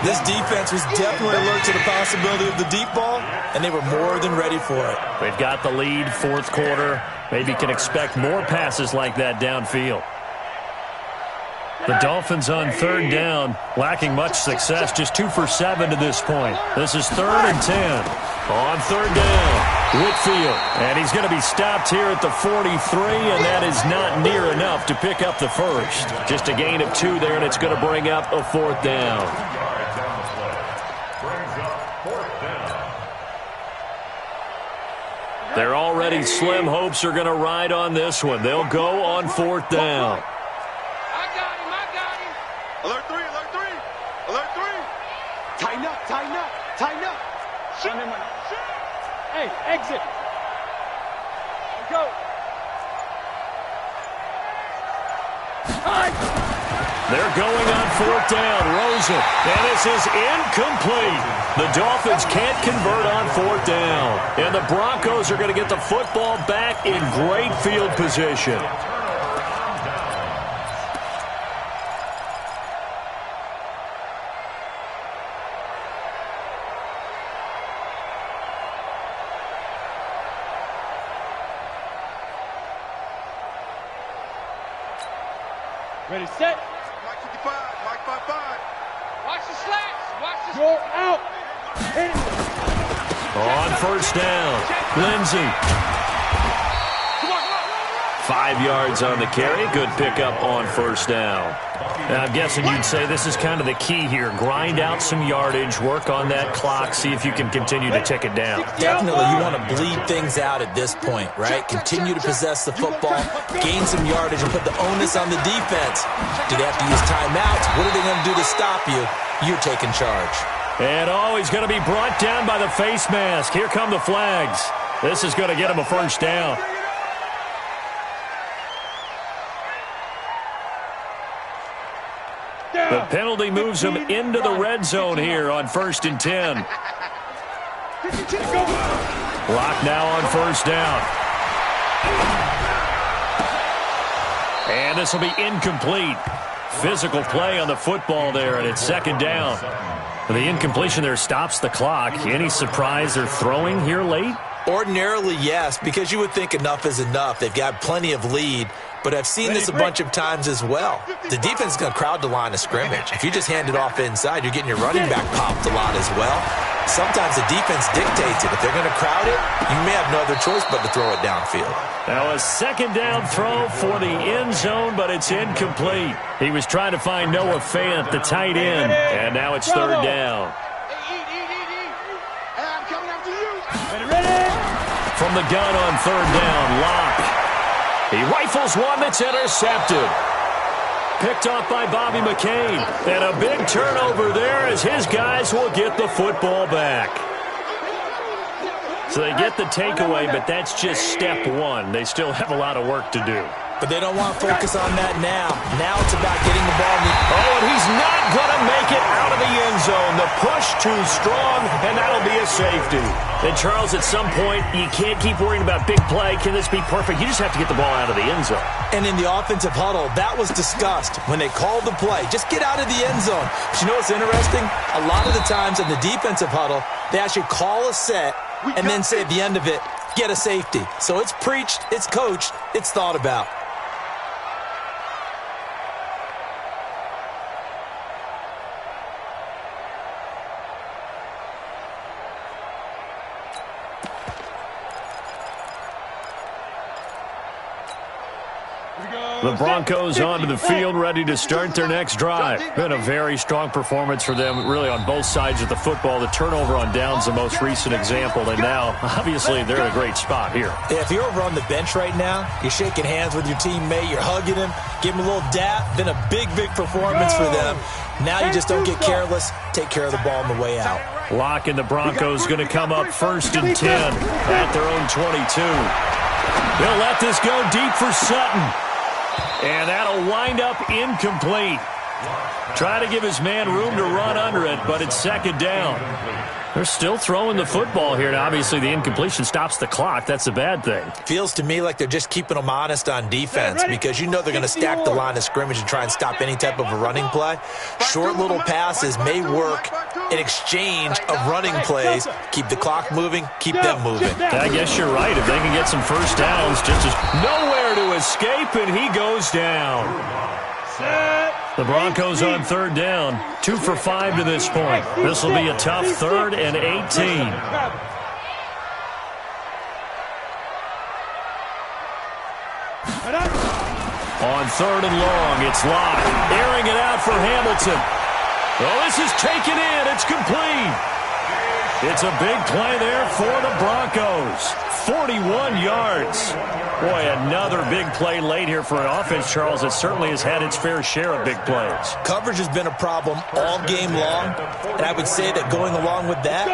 This defense was definitely alert to the possibility of the deep ball, and they were more than ready for it. They've got the lead, 4th quarter. Maybe can expect more passes like that downfield. The Dolphins on 3rd down, lacking much success, just 2 for 7 to this point. This is 3rd and 10. On 3rd down, Whitfield. And he's going to be stopped here at the 43, and that is not near enough to pick up the first. Just a gain of 2 there, and it's going to bring up a 4th down. They're already slim hopes are going to ride on this one. They'll go on 4th down. I got him. Alert 3. Tighten up. Hey, exit. Go. They're going on 4th down. Rosen. And this is incomplete. The Dolphins can't convert on 4th down. And the Broncos are going to get the football back in great field position. Ready, set. Mike 55, Mike 55. Watch the slats. You're out. Hit it. On 1st down, Lindsey. 5 yards on the carry. Good pickup on 1st down. Now, I'm guessing you'd say this is kind of the key here. Grind out some yardage, work on that clock, see if you can continue to tick it down. Definitely, you want to bleed things out at this point, right? Continue to possess the football, gain some yardage, and put the onus on the defense. Do they have to use timeouts? What are they going to do to stop you? You're taking charge. And he's going to be brought down by the face mask. Here come the flags. This is going to get him a 1st down. The penalty moves him into the red zone here on 1st and 10. Clock now on 1st down. And this will be incomplete. Physical play on the football there, and it's 2nd down. The incompletion there stops the clock. Any surprise they're throwing here late? Ordinarily, yes, because you would think enough is enough. They've got plenty of lead, but I've seen this a bunch of times as well. The defense is going to crowd the line of scrimmage. If you just hand it off inside, you're getting your running back popped a lot as well. Sometimes the defense dictates it. If they're going to crowd it, you may have no other choice but to throw it downfield. Now a second down throw for the end zone, but it's incomplete. He was trying to find Noah Fant, the tight end, and now it's third down. From the gun on third down, Locke. He rifles one that's intercepted. Picked off by Bobby McCain. And a big turnover there as his guys will get the football back. So they get the takeaway, but that's just step one. They still have a lot of work to do. But they don't want to focus on that now. Now it's about getting the ball. Oh, and he's not going to make it out of the end zone. The push too strong, and that'll be a safety. And, Charles, at some point, you can't keep worrying about big play. Can this be perfect? You just have to get the ball out of the end zone. And in the offensive huddle, that was discussed when they called the play. Just get out of the end zone. But you know what's interesting? A lot of the times in the defensive huddle, they actually call a set and then say at the end of it, get a safety. So it's preached, it's coached, it's thought about. The Broncos onto the field, ready to start their next drive. Been a very strong performance for them, really, on both sides of the football. The turnover on downs, the most recent example, and now, obviously, they're in a great spot here. Yeah, if you're over on the bench right now, you're shaking hands with your teammate, you're hugging him, give him a little dap. Been a big, big performance for them. Now you just don't get careless. Take care of the ball on the way out. Locke and the Broncos going to come up 1st and 10 at their own 22. They'll let this go deep for Sutton. And that'll wind up incomplete. Try to give his man room to run under it, but it's second down. They're still throwing the football here. Now, obviously, the incompletion stops the clock. That's a bad thing. Feels to me like they're just keeping them honest on defense because you know they're going to stack the line of scrimmage and try and stop any type of a running play. Short little passes may work in exchange of running plays. Keep the clock moving, keep them moving. I guess you're right. If they can get some first downs, just as nowhere to escape, and he goes down. The Broncos on third down, 2 for 5 to this point. This will be a tough 3rd and 18. On 3rd and long, it's Locke, airing it out for Hamilton. Oh, this is taken in. It's complete. It's a big play there for the Broncos. 41 yards. Boy, another big play late here for an offense, Charles, that certainly has had its fair share of big plays. Coverage has been a problem all game long, and I would say that going along with that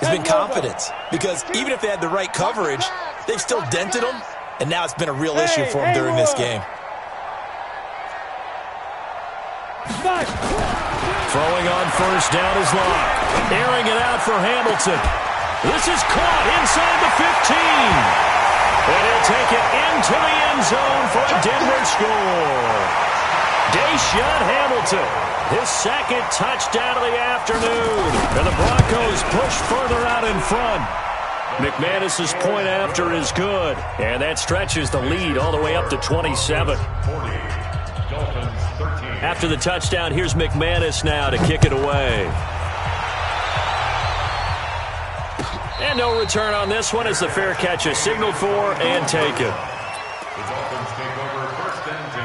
has been confidence. Because even if they had the right coverage, they've still dented them, and now it's been a real issue for them during this game. Throwing on first down is Locke. Airing it out for Hamilton. This is caught inside the 15. And he'll take it into the end zone for a Denver score. Deshaun Hamilton, his second touchdown of the afternoon. And the Broncos push further out in front. McManus's point after is good. And that stretches the lead all the way up to 27. After the touchdown, here's McManus now to kick it away. And no return on this one as the fair catch is signaled for and taken. The Dolphins take over 1st and 10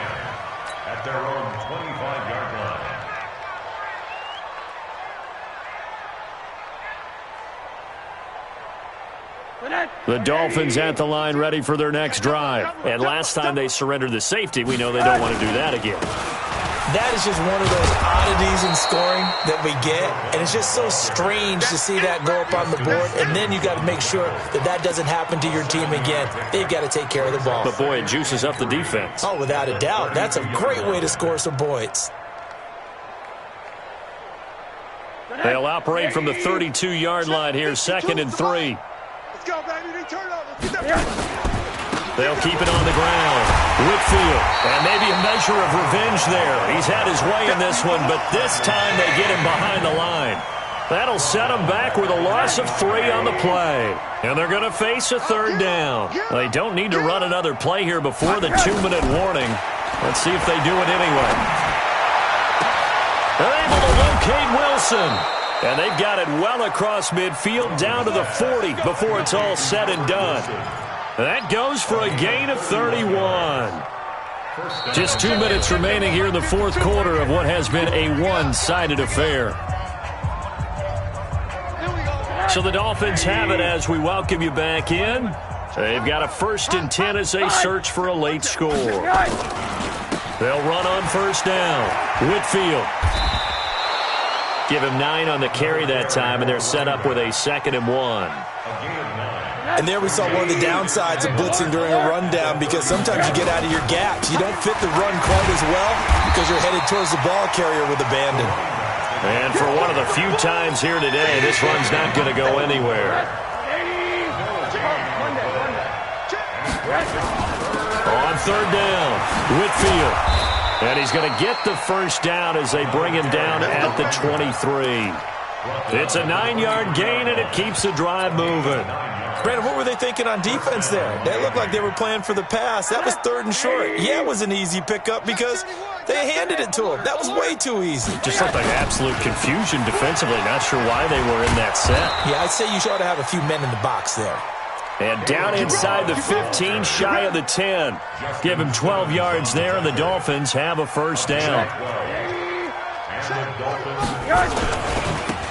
at their own 25-yard line. The Dolphins at the line ready for their next drive. And last time they surrendered the safety, we know they don't want to do that again. That is just one of those oddities in scoring that we get, and it's just so strange to see that go up on the board, and then you got to make sure that that doesn't happen to your team again. They've got to take care of the ball. But, boy, it juices up the defense. Oh, without a doubt. That's a great way to score some points. They'll operate from the 32-yard line here, 2nd and 3. Let's go, baby. Turnover. They'll keep it on the ground. Whitfield, and maybe a measure of revenge there. He's had his way in this one, but this time they get him behind the line. That'll set them back with a loss of 3 on the play. And they're going to face a 3rd down. They don't need to run another play here before the 2-minute warning. Let's see if they do it anyway. They're able to locate Wilson. And they've got it well across midfield down to the 40 before it's all said and done. That goes for a gain of 31. Just 2 minutes remaining here in the 4th quarter of what has been a one-sided affair. So the Dolphins have it as we welcome you back in. They've got a 1st and 10 as they search for a late score. They'll run on 1st down. Whitfield. Give him 9 on the carry that time, and they're set up with a 2nd and 1. And there we saw one of the downsides of blitzing during a rundown, because sometimes you get out of your gaps. You don't fit the run quite as well because you're headed towards the ball carrier with abandon. And for one of the few times here today, this run's not going to go anywhere. On 3rd down, Whitfield. And he's going to get the 1st down as they bring him down at the 23. It's a 9-yard gain, and it keeps the drive moving. Brandon, what were they thinking on defense there? They looked like they were playing for the pass. That was 3rd and short. Yeah, it was an easy pickup because they handed it to him. That was way too easy. Just looked like absolute confusion defensively. Not sure why they were in that set. Yeah, I'd say you ought to have a few men in the box there. And down inside the 15, shy of the 10. Give him 12 yards there, and the Dolphins have a 1st down.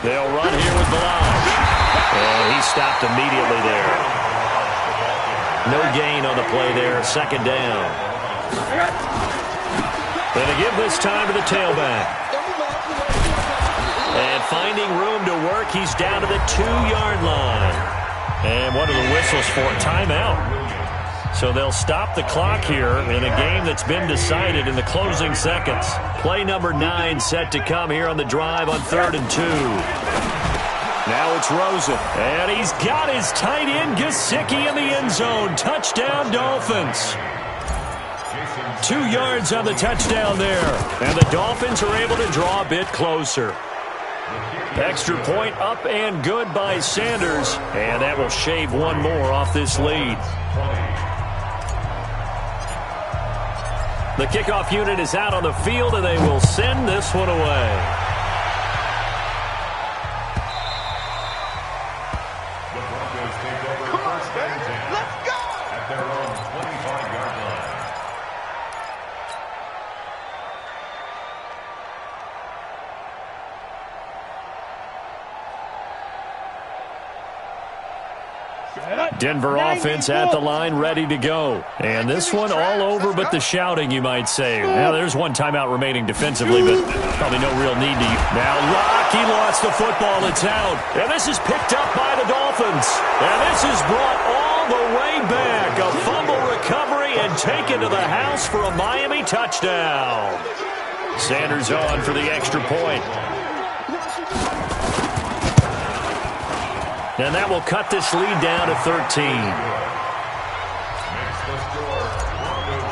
They'll run here with Balaj. And he stopped immediately there. No gain on the play there. 2nd down. And to give this time to the tailback. And finding room to work, he's down to the 2-yard line. And what are the whistles for? Timeout. So they'll stop the clock here in a game that's been decided in the closing seconds. Play number 9 set to come here on the drive on 3rd and 2. Now it's Rosen. And he's got his tight end Gesicki in the end zone. Touchdown, Dolphins. 2 yards on the touchdown there. And the Dolphins are able to draw a bit closer. Extra point up and good by Sanders. And that will shave one more off this lead. The kickoff unit is out on the field, and they will send this one away. The Broncos take over 1st and 10 at their own 25-yard line. Denver offense at the line, ready to go. And this one all over but the shouting, you might say. Now, there's one timeout remaining defensively, but probably no real need to. Now, Locke, he lost the football. It's out. And this is picked up by the Dolphins. And this is brought all the way back. A fumble recovery and taken to the house for a Miami touchdown. Sanders on for the extra point. And that will cut this lead down to 13. Makes the score, Broncos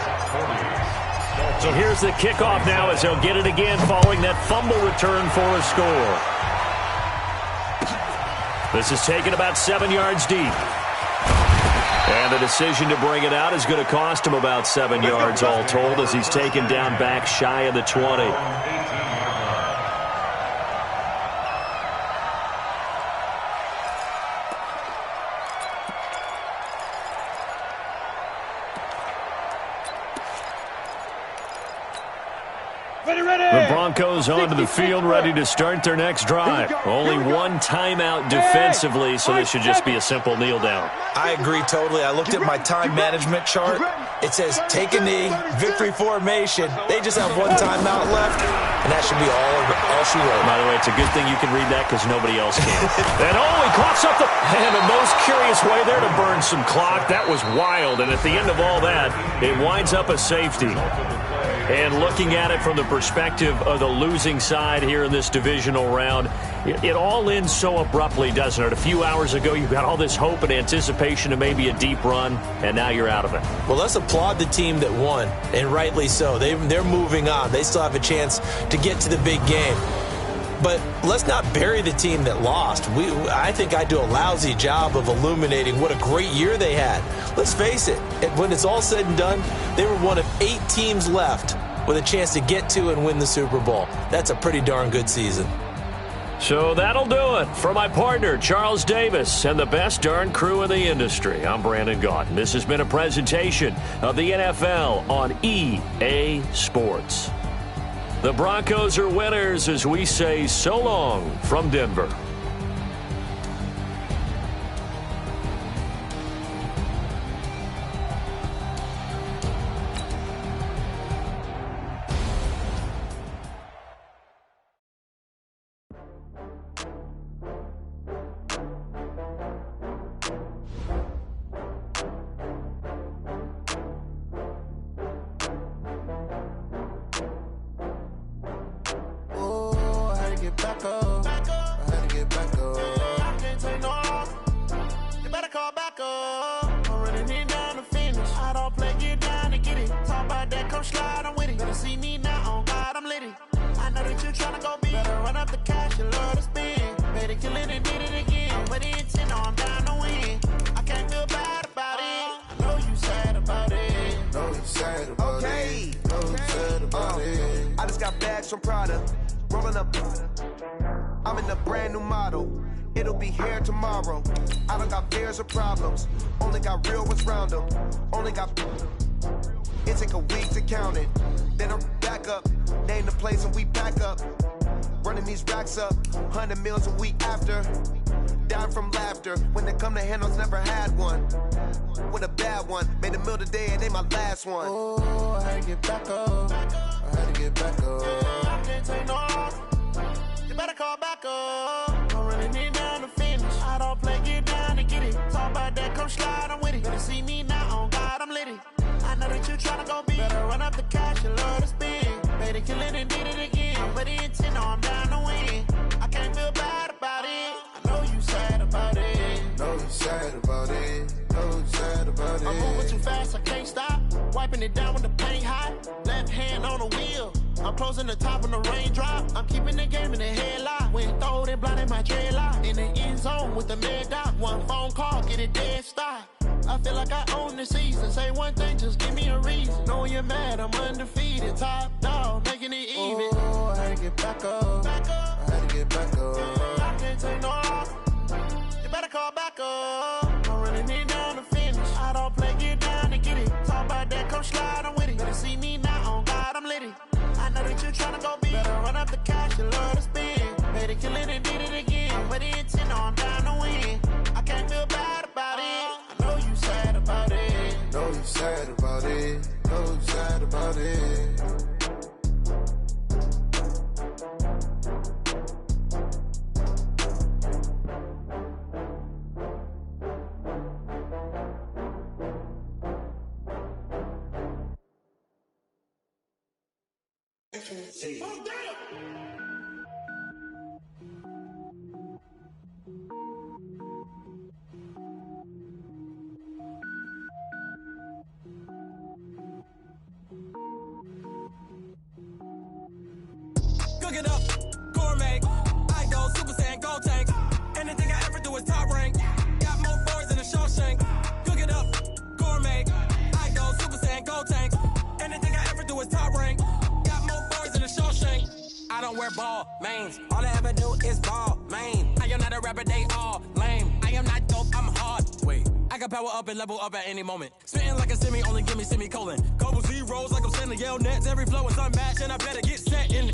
40. So here's the kickoff now as they'll get it again following that fumble return for a score. This is taken about 7 yards deep. And the decision to bring it out is going to cost him about 7 yards all told as he's taken down back shy of the 20. The Broncos onto the field, ready to start their next drive. Only one timeout defensively, so this should just be a simple kneel down. I agree totally. I looked at my time management chart. It says take a knee, victory formation. They just have one timeout left, and that should be all she wrote. By the way, it's a good thing you can read that because nobody else can. And he coughs up the... And the most curious way there to burn some clock. That was wild, and at the end of all that, it winds up a safety. And looking at it from the perspective of the losing side here in this divisional round, it all ends so abruptly, doesn't it? A few hours ago, you got all this hope and anticipation of maybe a deep run, and now you're out of it. Well, let's applaud the team that won, and rightly so. They're moving on. They still have a chance to get to the big game. But let's not bury the team that lost. I think I do a lousy job of illuminating what a great year they had. Let's face it, when it's all said and done, they were one of 8 teams left with a chance to get to and win the Super Bowl. That's a pretty darn good season. So that'll do it. For my partner, Charles Davis, and the best darn crew in the industry, I'm Brandon Gaudin. This has been a presentation of the NFL on EA Sports. The Broncos are winners as we say so long from Denver. Cook it up, gourmet. I go Super Saiyan, go tank. Anything I ever do is top rank. Got more boys than a Shawshank. Cook it up, gourmet. I go Super Saiyan, go tank. Anything I ever do is top rank. Got more boys than a Shawshank. I don't wear ball mains. All I ever do is ball main. I am not a rapper, they all lame. I am not dope, I'm hard. Wait, I can power up and level up at any moment. Spitting like a semi, only give me semicolon. Couple zeros like I'm sending Yale Nets. Every flow is unmatched and I better get set in.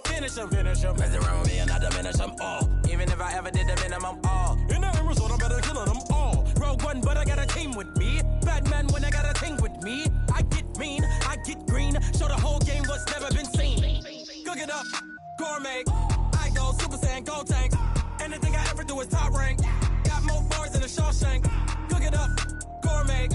Finish them. Mess around with me and I diminish them all. Even if I ever did the minimum all. In the end result, I'm better killing them all. Rogue One, but I got a team with me. Batman when I got a team with me. I get mean, I get green. Show the whole game what's never been seen. Cook it up, gourmet. I go Super Saiyan, go tank. Anything I ever do is top rank. Got more bars than a Shawshank. Cook it up, gourmet.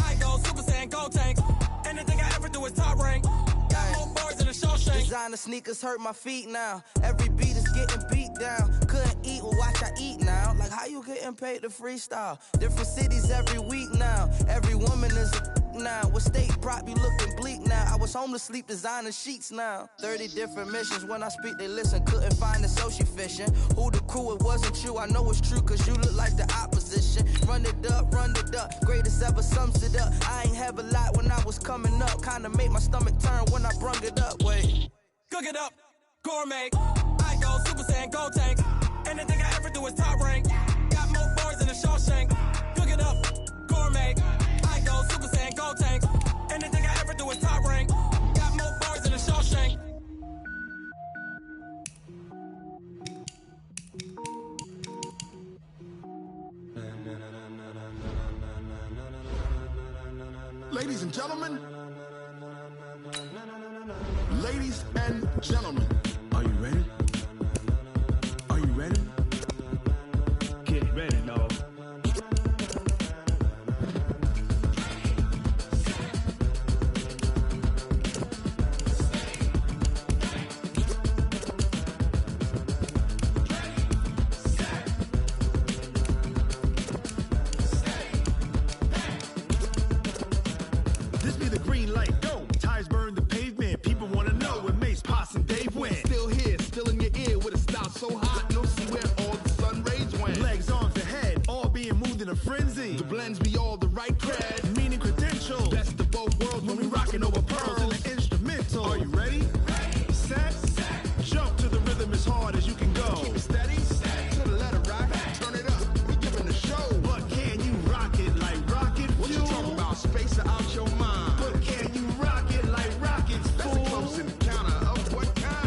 I go Super Saiyan, go tank. Anything I ever do is top rank. Got more bars than a Shawshank. Designer sneakers hurt my feet now. Every beat is getting beat down. Couldn't eat, well watch I eat now. Like how you getting paid to freestyle? Different cities every week now. Every woman is a now. With state prop, you looking bleak now. I was homeless, sleep designing sheets now. 30 different missions, when I speak they listen. Couldn't find the social fishing. Who the crew, it wasn't you. I know it's true, cause you look like the opposition. Run it up, greatest ever sums it up. I ain't have a lot when I was coming up. Kinda made my stomach turn when I brung it up. Wait. Cook it up, gourmet. I go Super Saiyan, go tank. Anything I ever do is top rank. Got more bars than a Shawshank. Cook it up, gourmet. I go Super Saiyan, go tank. Anything I ever do is top rank. Got more bars than a Shawshank. Ladies and gentlemen, ladies and gentlemen, are you ready? Are you ready? Get ready, dog. This be the green light, go. Tires burn the pavement. People want to know where Mace, Pops, and Dave went. Still here, still in your ear with a style so hot. No see where all the sun rays went. Legs, arms, and head, all being moved in a frenzy. The blends be all the right cred, meaning credentials. Best of both worlds when we rockin' over pearls in the instrumental. Are you ready? Set, jump to the rhythm as hard as you can go. Keep it steady, to the letter rock. Turn it up, we giving the show. But can you rock it like rocket fuel? What you talking about? Space out your mind. But can you rock it like rockets, fool? That's a close encounter of what kind?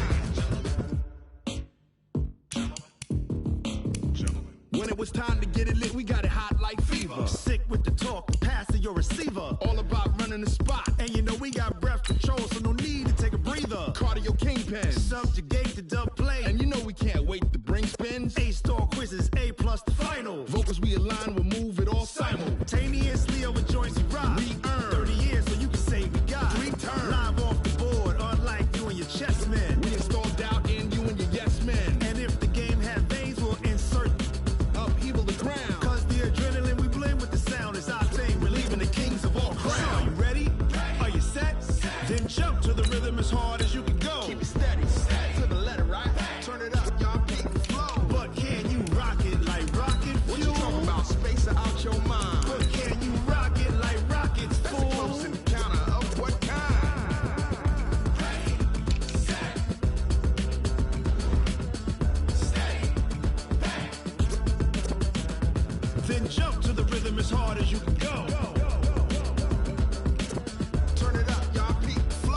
Gentlemen. When it was time to get it lit, we got it hot like fever. Sick with the talk, pass to your receiver. All about running the spot. And you know we got breath control, so no need to take a breather. Cardio kingpin, subjugate the dub play. And you know we can't wait to bring spins. A-star quizzes, A+ the final. Vocals we align, we'll move it all simultaneously over joints we rock. We earn 30 years, so you can say we got 3 turns. Live off the board, unlike you and your chess men. We install doubt in you and your yes men. And if the game had veins, we'll insert upheaval the ground. Cause the adrenaline we blend with the sound is our thing. Relieving the kings of all crowns. So are you ready? Are you set? Then jump to the rhythm as hard as you can go. Keep it steady, to the letter right. Turn it up, y'all peak the flow. But can you rock it like rocket fuel? What you talking about? Space out your mind. But can you rock it like rockets, fool? That's a close encounter of what kind? Then jump to the rhythm as hard as you can go. Turn it up, y'all peak the flow.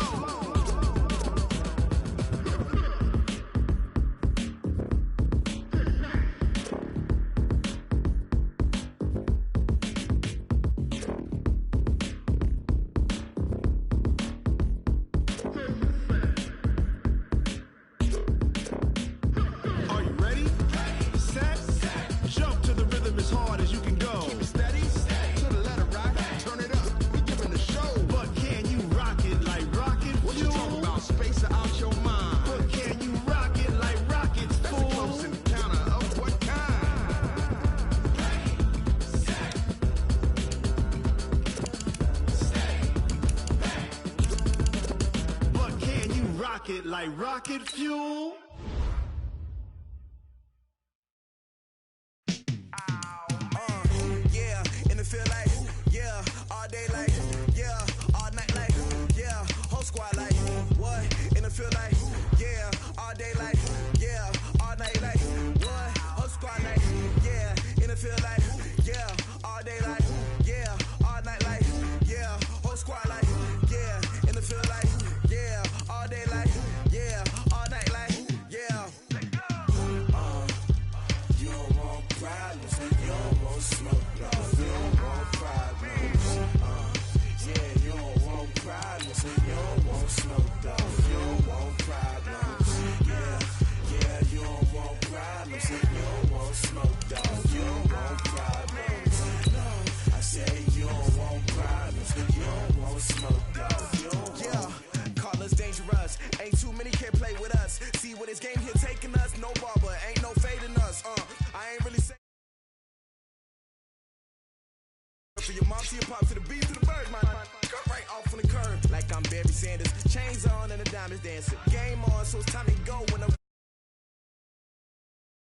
Are you ready? Set, jump to the rhythm as hard as you can go. Keep it steady, to the letter rock. Turn it up, we giving the show. But can you rock it like rocket fuel? What you talking about? Space out your mind. But can you rock it like rockets, fool? That's a close encounter of what kind? But can you rock it like rocket fuel? Yeah, and it feel like, yeah, all day like, yeah, all night like, yeah, whole squad like, what? And it feel like, yeah, all day like, yeah, all night like, what? Whole squad like, yeah, and it feel like, yeah, all day like, yeah, all night like, yeah, whole squad like, yeah, and it feel like, yeah, all day like, yeah, all night like, yeah. You don't want problems, you don't want smoke, you don't want problems. Yeah, you don't want problems, you don't want smoke, you don't want problems. Yeah, you don't want problems, you don't want smoke, you don't want problems. No, I say you don't want problems, you don't want smoke, you don't want. Yeah, call us dangerous, ain't too many can play with us. See what this game here taking us, no barber, ain't no fading us. I ain't really saying. For your mom, to your pop, to the beat, to the bird, man. Cut right off on the curb. Like I'm Barry Sanders. Chains on and the diamonds dancing. Game on, so it's time to go when I'm